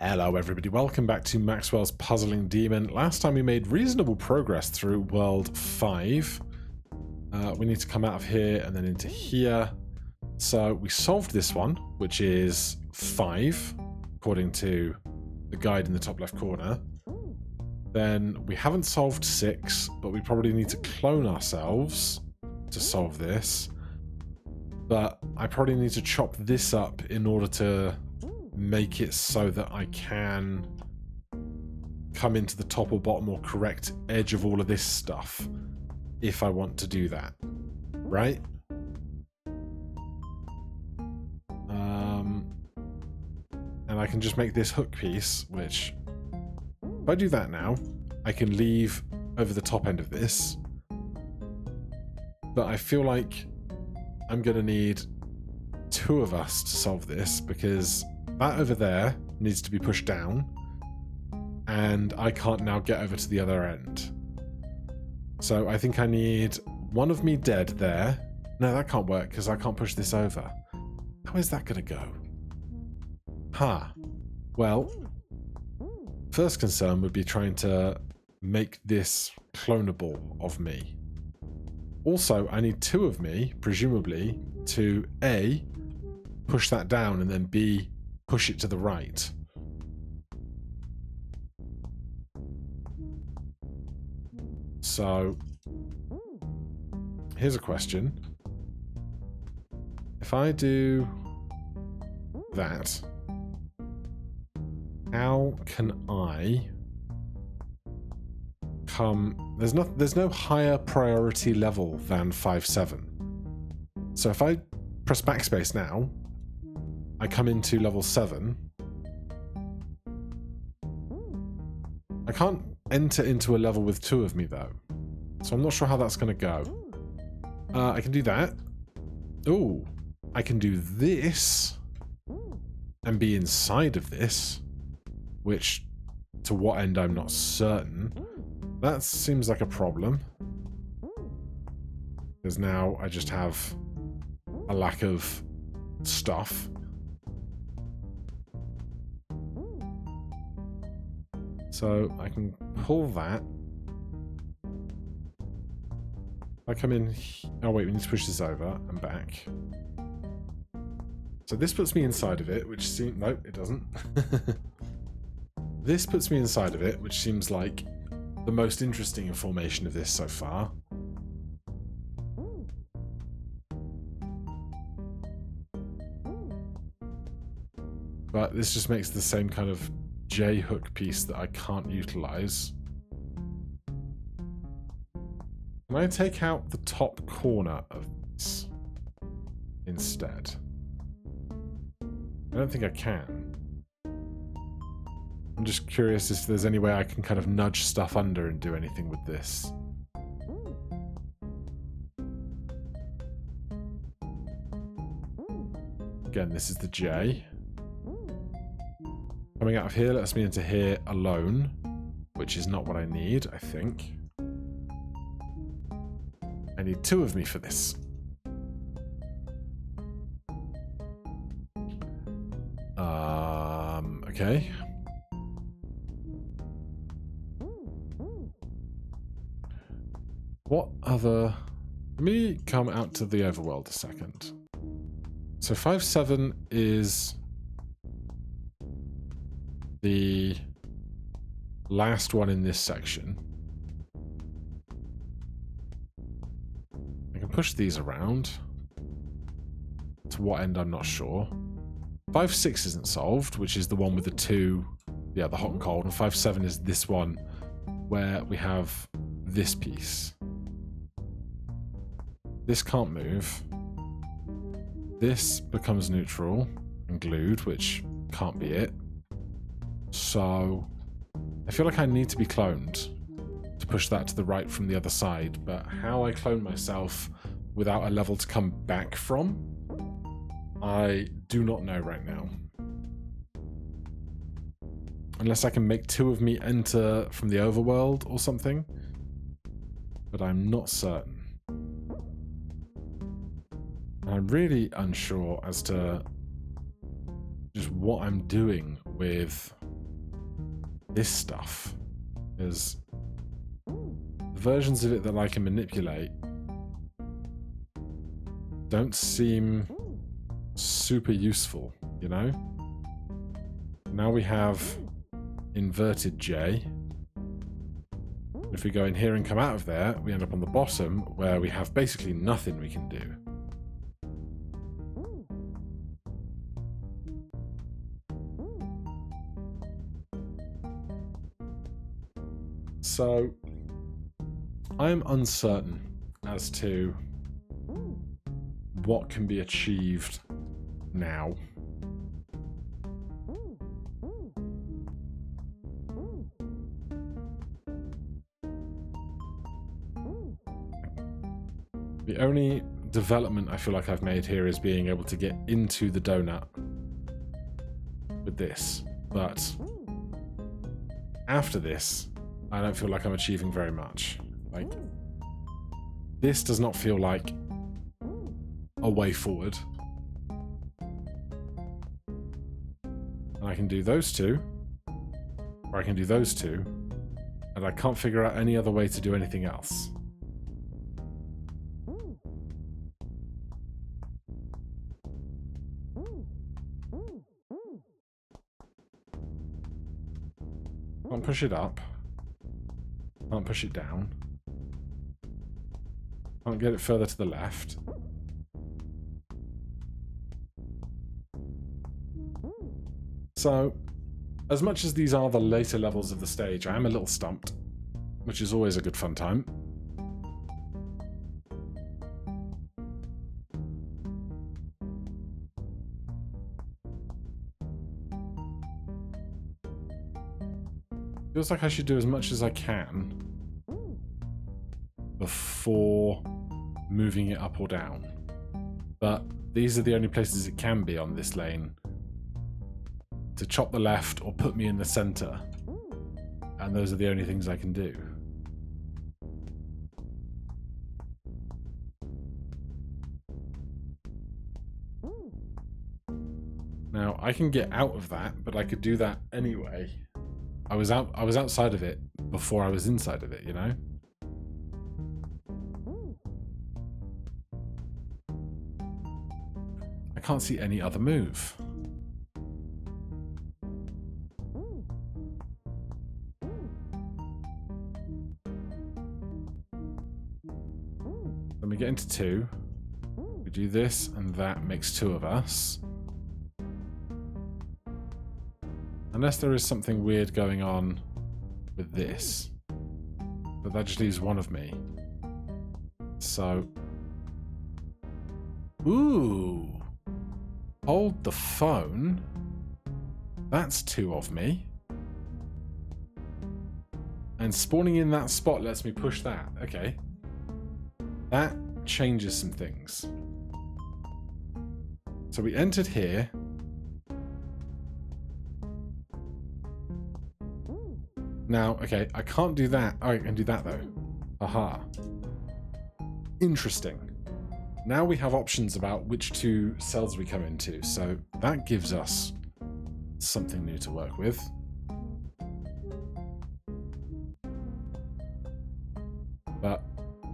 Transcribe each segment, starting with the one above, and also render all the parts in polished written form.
Hello everybody, welcome back to Maxwell's Puzzling Demon. Last time we made reasonable progress through World 5. We need to come out of here and then into here. So we solved this one, which is 5, according to the guide in the top left corner. Then we haven't solved 6, but we probably need to clone ourselves to solve this. But I probably need to chop this up in order to make it so that I can come into the top or bottom or correct edge of all of this stuff if I want to do that, right? And I can just make this hook piece, which if I do that now, I can leave over the top end of this. But I feel like I'm going to need 2 of us to solve this because that over there needs to be pushed down, and I can't now get over to the other end. So I think I need one of me dead there. No, that can't work because I can't push this over. How is that going to go? Well, first concern would be trying to make this clonable of me. Also, I need 2 of me, presumably, to A, push that down, and then B, push it to the right. So, here's a question. If I do that, how can I come... There's no higher priority level than 5-7. So if I press backspace now, I come into level 7. I can't enter into a level with 2 of me though. So I'm not sure how that's going to go. I can do that. Ooh, I can do this and be inside of this, which to what end I'm not certain. That seems like a problem. Because now I just have a lack of stuff. So I can pull that. I come in... Oh wait, we need to push this over and back. So this puts me inside of it, which seems... No, it doesn't. This puts me inside of it, which seems like the most interesting formation of this so far. But this just makes the same kind of J-hook piece that I can't utilize. Can I take out the top corner of this instead? I don't think I can. I'm just curious if there's any way I can kind of nudge stuff under and do anything with this. Again, this is the J. Coming out of here lets me into here alone, which is not what I need, I think. I need 2 of me for this. Okay. What other... Let me come out to the overworld a second. So 5-7 is the last one in this section. I can push these around. To what end, I'm not sure. 5-6 isn't solved, which is the one with the 2, yeah, the hot and cold, and 5-7 is this one where we have this piece. This can't move. This becomes neutral and glued, which can't be it. So I feel like I need to be cloned to push that to the right from the other side, but how I clone myself without a level to come back from, I do not know right now. Unless I can make 2 of me enter from the overworld or something, but I'm not certain. I'm really unsure as to just what I'm doing with this stuff. Because versions of it that I can manipulate don't seem super useful, you know? Now we have inverted J. If we go in here and come out of there, we end up on the bottom where we have basically nothing we can do. So, I am uncertain as to what can be achieved now. The only development I feel like I've made here is being able to get into the donut with this, but after this, I don't feel like I'm achieving very much. Like, this does not feel like a way forward. And I can do those two, or I can do those two, and I can't figure out any other way to do anything else. Can't push it up. Can't push it down. Can't get it further to the left. So, as much as these are the later levels of the stage, I am a little stumped, which is always a good fun time. Feels like I should do as much as I can before moving it up or down. But these are the only places it can be on this lane. To chop the left or put me in the center. And those are the only things I can do. Now, I can get out of that, but I could do that anyway. I was outside of it before I was inside of it, you know? I can't see any other move. Then we get into 2. We do this, and that makes 2 of us. Unless there is something weird going on with this. But that just leaves 1 of me. So... Ooh! Hold the phone. That's 2 of me. And spawning in that spot lets me push that. Okay. That changes some things. So we entered here. Now, okay, I can't do that. Oh, I can do that though. Aha. Interesting. Now we have options about which 2 cells we come into, so that gives us something new to work with. But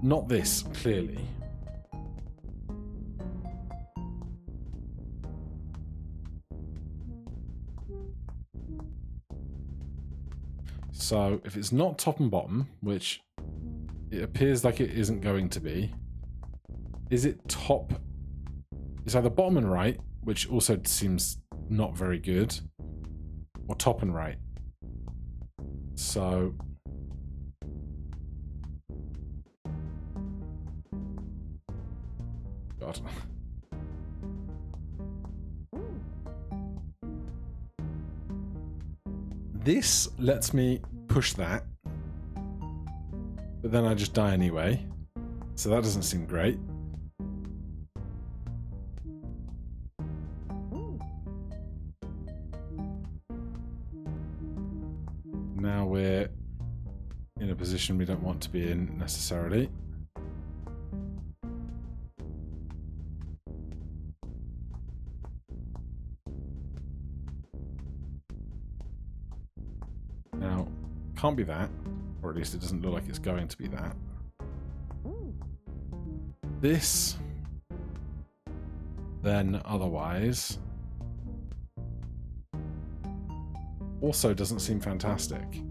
not this, clearly. So if it's not top and bottom, which it appears like it isn't going to be, is it top? It's either bottom and right, which also seems not very good, or top and right. So God. This lets me push that, but then I just die anyway, so that doesn't seem great. Now we're in a position we don't want to be in necessarily. Now, can't be that. Or at least it doesn't look like it's going to be that. This, then otherwise, also doesn't seem fantastic.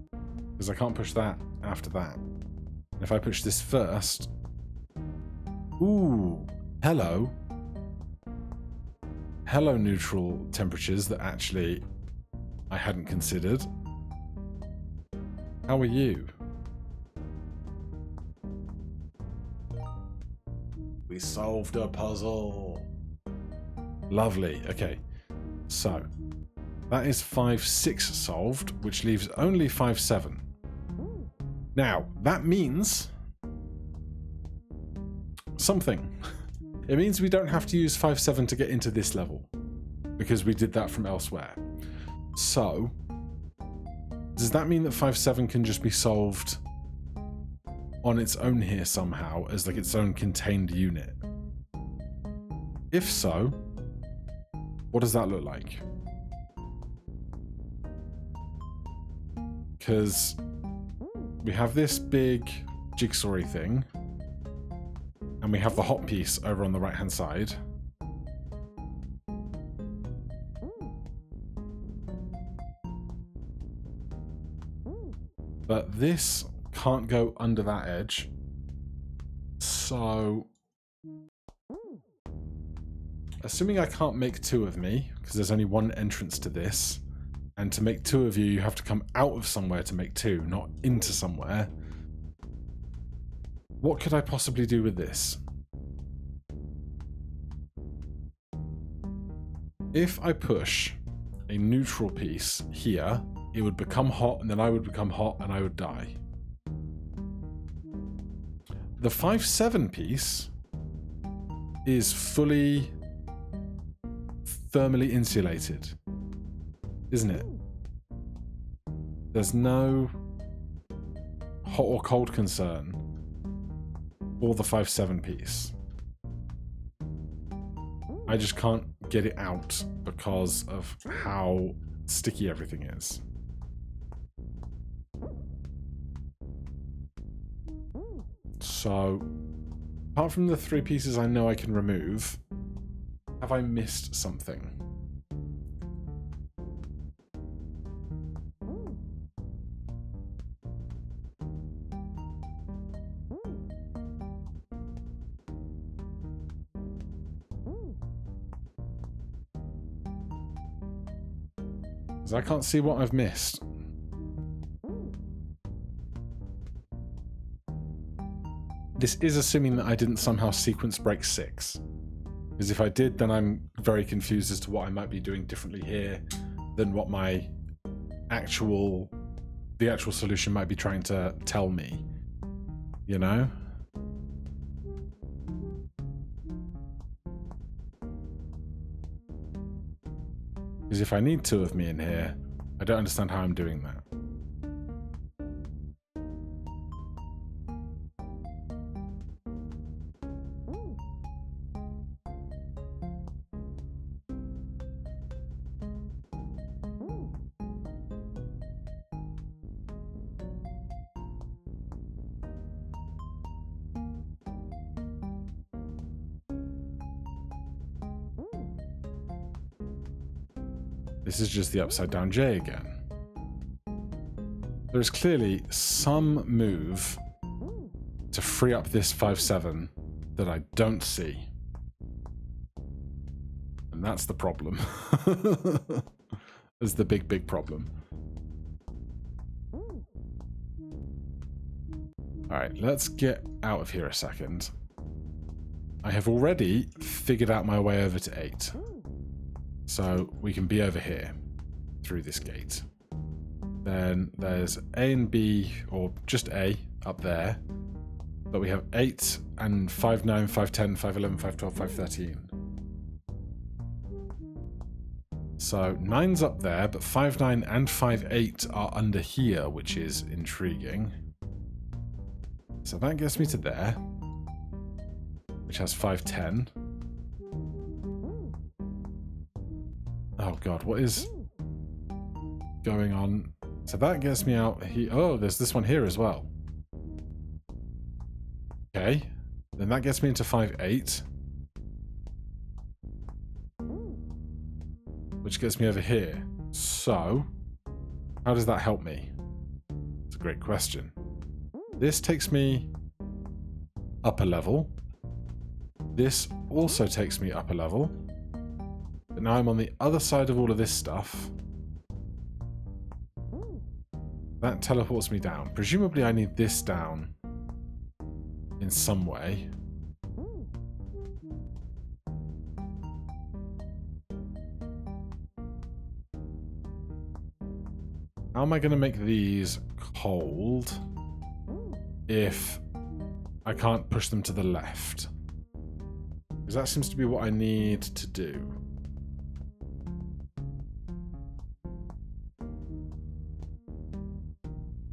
Because I can't push that after that. And if I push this first... Ooh, hello. Hello, neutral temperatures that actually I hadn't considered. How are you? We solved a puzzle. Lovely. Okay. So, that is 5-6 solved, which leaves only 5-7. Now, that means something. It means we don't have to use 5-7 to get into this level, because we did that from elsewhere. So, does that mean that 5-7 can just be solved on its own here somehow, as like its own contained unit? If so, what does that look like? Because we have this big jigsaw-y thing, and we have the hot piece over on the right-hand side. But this can't go under that edge. So, assuming I can't make two of me, because there's only one entrance to this, and to make two of you, you have to come out of somewhere to make two, not into somewhere. What could I possibly do with this? If I push a neutral piece here, it would become hot, and then I would become hot, and I would die. The 5-7 piece is fully thermally insulated, isn't it? There's no hot or cold concern for the 5-7 piece. I just can't get it out because of how sticky everything is. So, apart from the 3 pieces I know I can remove, have I missed something? Because I can't see what I've missed. This is assuming that I didn't somehow sequence break 6. Because if I did, then I'm very confused as to what I might be doing differently here than what my actual solution might be trying to tell me. You know? Because if I need 2 of me in here, I don't understand how I'm doing that. This is just the upside down J again. There is clearly some move to free up this 5-7 that I don't see. And that's the problem. That's the big, big problem. Alright, let's get out of here a second. I have already figured out my way over to 8. So we can be over here through this gate. Then there's A and B, or just A, up there. But we have 8 and 5, 9, 5, 10, 5, 11, 5, 12, 5, 13. So 9's up there, but 5, 9 and 5, 8 are under here, which is intriguing. So that gets me to there, which has 5, 10. Oh god, what is going on So that gets me out here. Oh, there's this one here as well. Okay. Then that gets me into 5-8. Which gets me over here. So, how does that help me? It's a great question. This takes me up a level. This also takes me up a level. But now I'm on the other side of all of this stuff. That teleports me down. Presumably I need this down in some way. How am I going to make these cold if I can't push them to the left? Because that seems to be what I need to do.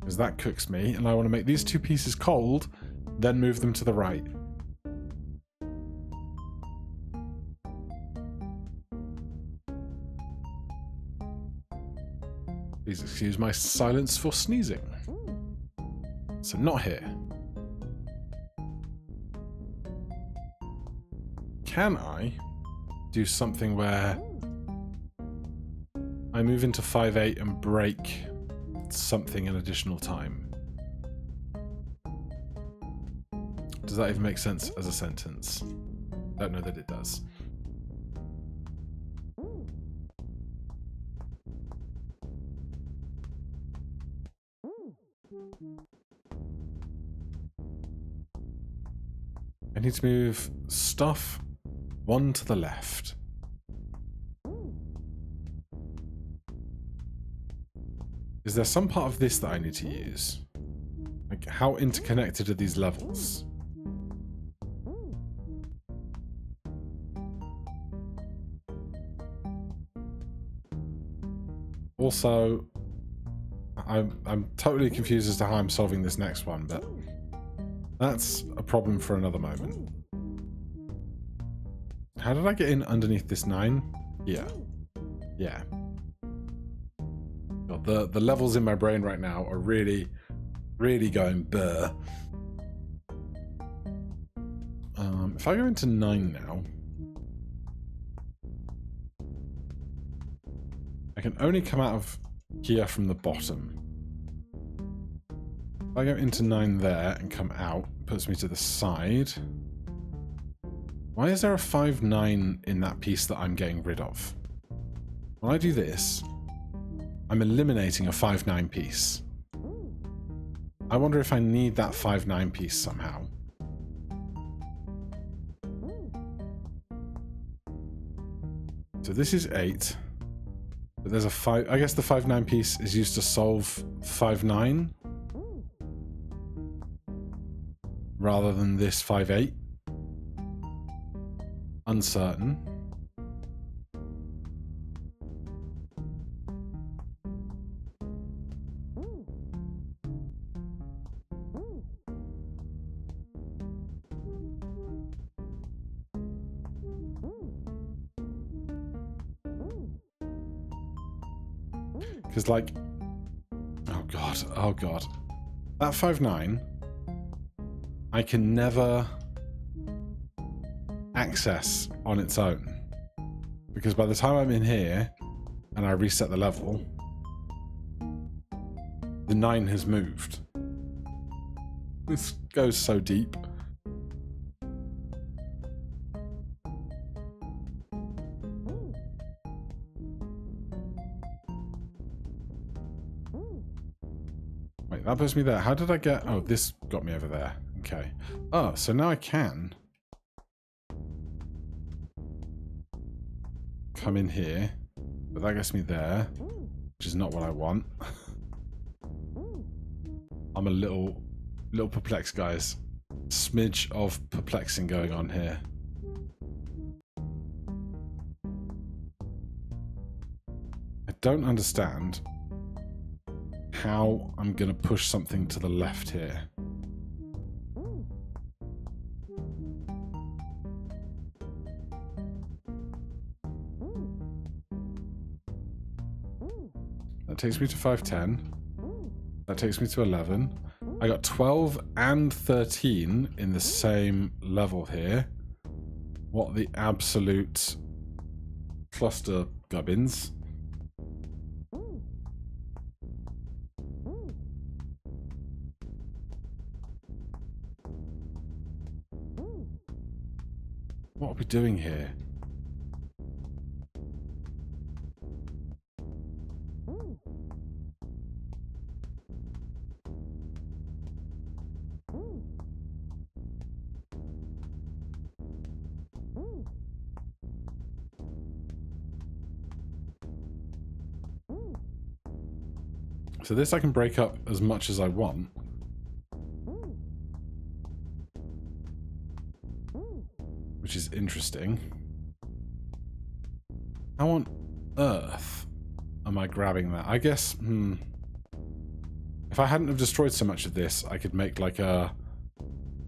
Because that cooks me, and I want to make these two pieces cold, then move them to the right. Please excuse my silence for sneezing. So not here. Can I do something where I move into 5-8 and break something an additional time? Does that even make sense as a sentence? Don't know that it does. I need to move stuff one to the left. Is there some part of this that I need to use? Like, how interconnected are these levels? Also, I'm totally confused as to how I'm solving this next one, but that's a problem for another moment. How did I get in underneath this 9? Here. Yeah. God, the levels in my brain right now are really, really going burr. If I go into 9 now, I can only come out of here from the bottom. If I go into 9 there and come out, it puts me to the side. Why is there a 5-9 in that piece that I'm getting rid of? When I do this, I'm eliminating a 5-9 piece. I wonder if I need that 5-9 piece somehow. So this is 8. But there's a 5... I guess the 5-9 piece is used to solve 5-9. Rather than this 5-8. Uncertain. Because, like... Oh, God. Oh, God. That 5-9... I can never access on its own. Because by the time I'm in here and I reset the level, the 9 has moved. This goes so deep. Wait, that puts me there. How did I get... Oh, this got me over there. Okay. Oh, so now I can come in here, but that gets me there, which is not what I want. I'm a little perplexed, guys. Smidge of perplexing going on here. I don't understand how I'm going to push something to the left here. That takes me to 5-10. That takes me to 11. I got 12 and 13 in the same level here. What the absolute cluster gubbins. What are we doing here? So this I can break up as much as I want. Which is interesting. How on earth am I grabbing that? I guess, if I hadn't have destroyed so much of this, I could make like a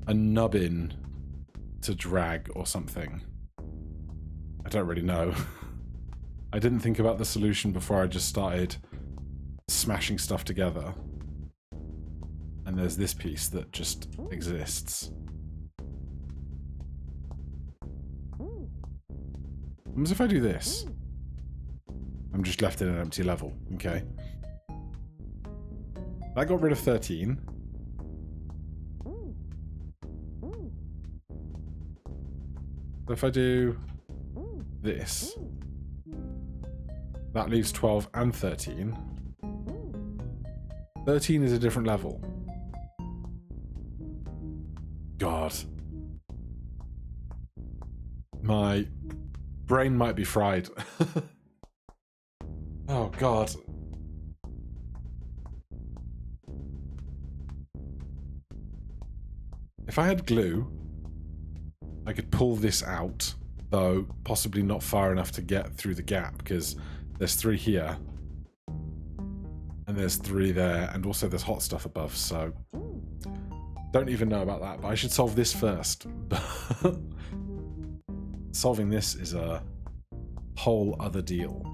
nubbin to drag or something. I don't really know. I didn't think about the solution before I just started smashing stuff together. And there's this piece that just exists. What if I do this? I'm just left in an empty level. Okay. That got rid of 13. So if I do this, that leaves 12 and 13. 13 is a different level. God. My brain might be fried. Oh, God. If I had glue, I could pull this out, though possibly not far enough to get through the gap, because there's 3 here. And there's 3 there, and also there's hot stuff above, so... Don't even know about that, but I should solve this first. Solving this is a whole other deal.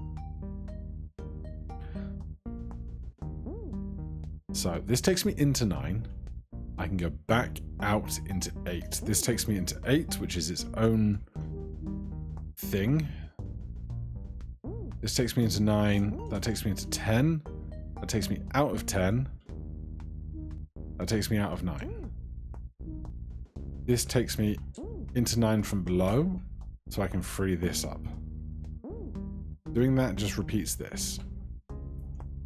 So, this takes me into 9. I can go back out into 8. This takes me into 8, which is its own thing. This takes me into 9. That takes me into 10. That takes me out of 10. That takes me out of 9. This takes me into 9 from below, so I can free this up. Doing that just repeats this.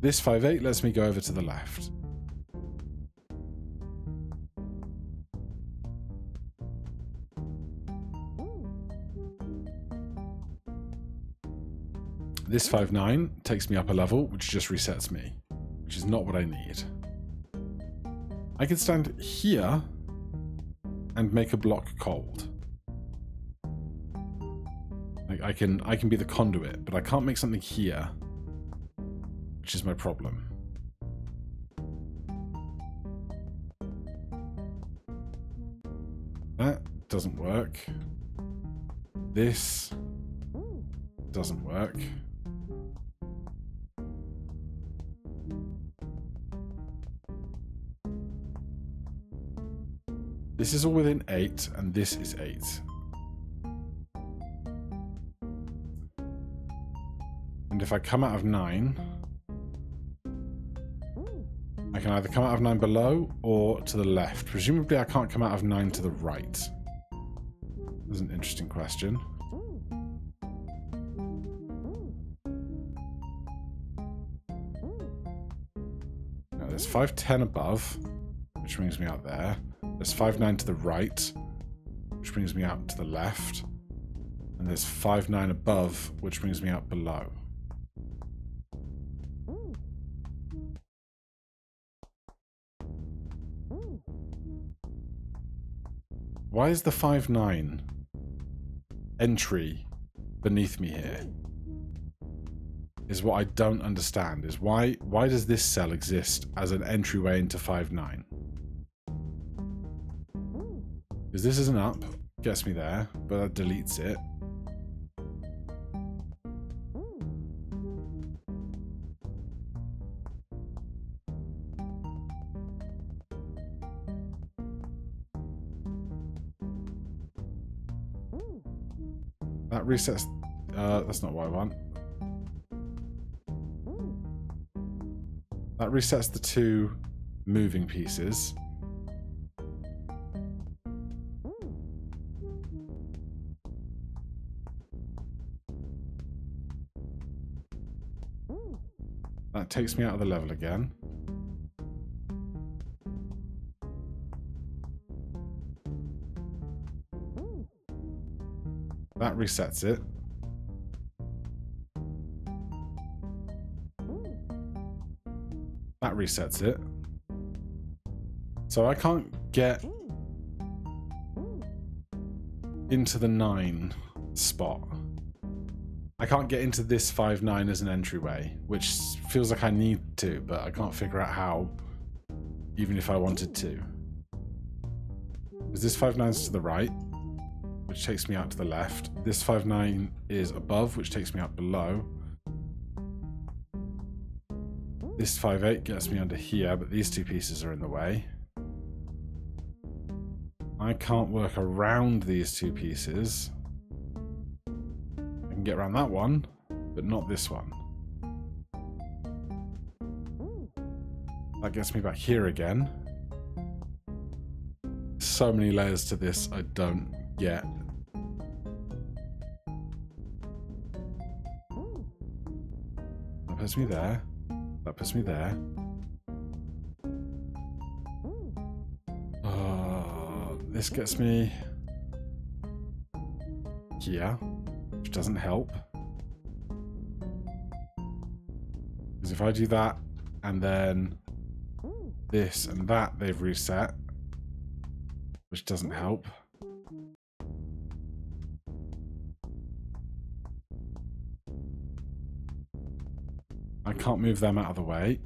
This 5-8 lets me go over to the left. This 5-9 takes me up a level, which just resets me, which is not what I need. I can stand here and make a block cold. Like I can be the conduit, but I can't make something here, which is my problem. That doesn't work. This doesn't work. This is all within 8, and this is 8. And if I come out of 9, I can either come out of 9 below or to the left. Presumably I can't come out of 9 to the right. That's an interesting question. Now, there's 5-10 above, which brings me out there. There's 5-9 to the right, which brings me out to the left. And there's 5-9 above, which brings me out below. Why is the 5-9 entry beneath me here? Is what I don't understand. Is why does this cell exist as an entryway into 5-9? Because this is an up, gets me there, but that deletes it. That resets... that's not what I want. That resets the two moving pieces. That takes me out of the level again. That resets it. That resets it. So I can't get into the 9 spot. I can't get into this 5-9 as an entryway, which feels like I need to, but I can't figure out how, even if I wanted to. Because this 5-9's to the right, which takes me out to the left. This 5-9 is above, which takes me out below. This 5-8 gets me under here, but these two pieces are in the way. I can't work around these two pieces. I can get around that one, but not this one. That gets me back here again. So many layers to this I don't get. That puts me there. That puts me there. This gets me here, which doesn't help. Because if I do that, and then this and that, they've reset, which doesn't help. I can't move them out of the way.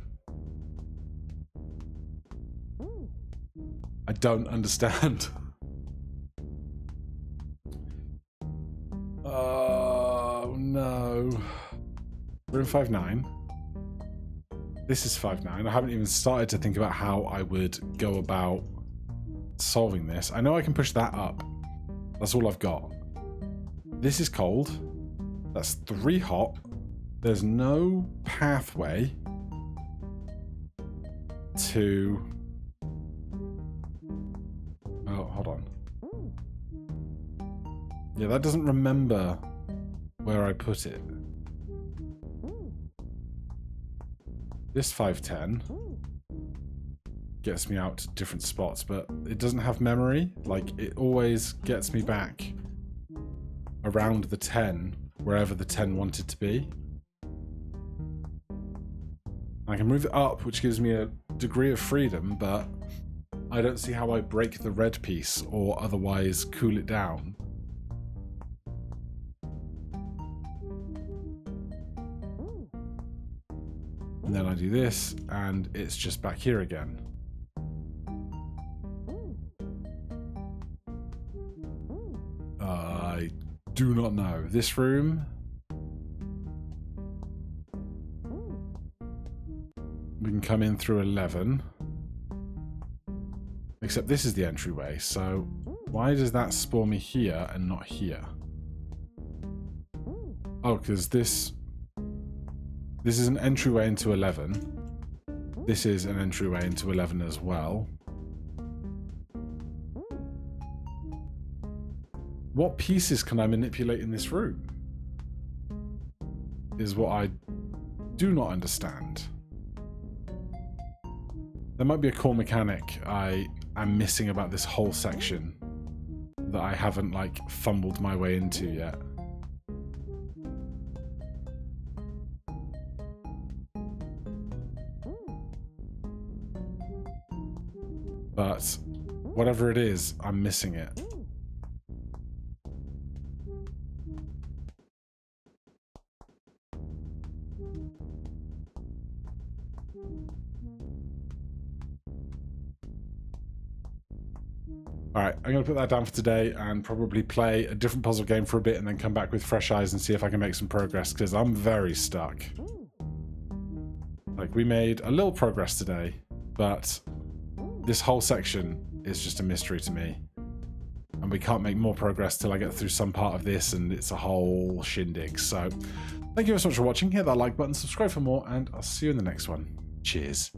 I don't understand. Oh no. We're in 5-9. This is 5-9. I haven't even started to think about how I would go about solving this. I know I can push that up. That's all I've got. This is cold. That's 3 hot. There's no pathway to... Oh, hold on. Yeah, that doesn't remember where I put it. This 5-10 gets me out to different spots, but it doesn't have memory. Like, it always gets me back around the 10, wherever the 10 wanted to be. I can move it up, which gives me a degree of freedom, but I don't see how I break the red piece or otherwise cool it down. And then I do this, and it's just back here again. I do not know. This room... We can come in through 11. Except this is the entryway, so why does that spawn me here and not here? Oh, because this is an entryway into 11. This is an entryway into 11 as well. What pieces can I manipulate in this room? Is what I do not understand. There might be a core mechanic I am missing about this whole section that I haven't, like, fumbled my way into yet. But whatever it is, I'm missing it. Alright, I'm going to put that down for today and probably play a different puzzle game for a bit and then come back with fresh eyes and see if I can make some progress, because I'm very stuck. Like, we made a little progress today, but this whole section is just a mystery to me. and we can't make more progress till I get through some part of this, and it's a whole shindig. So thank you so much for watching. Hit that like button, subscribe for more, and I'll see you in the next one. Cheers.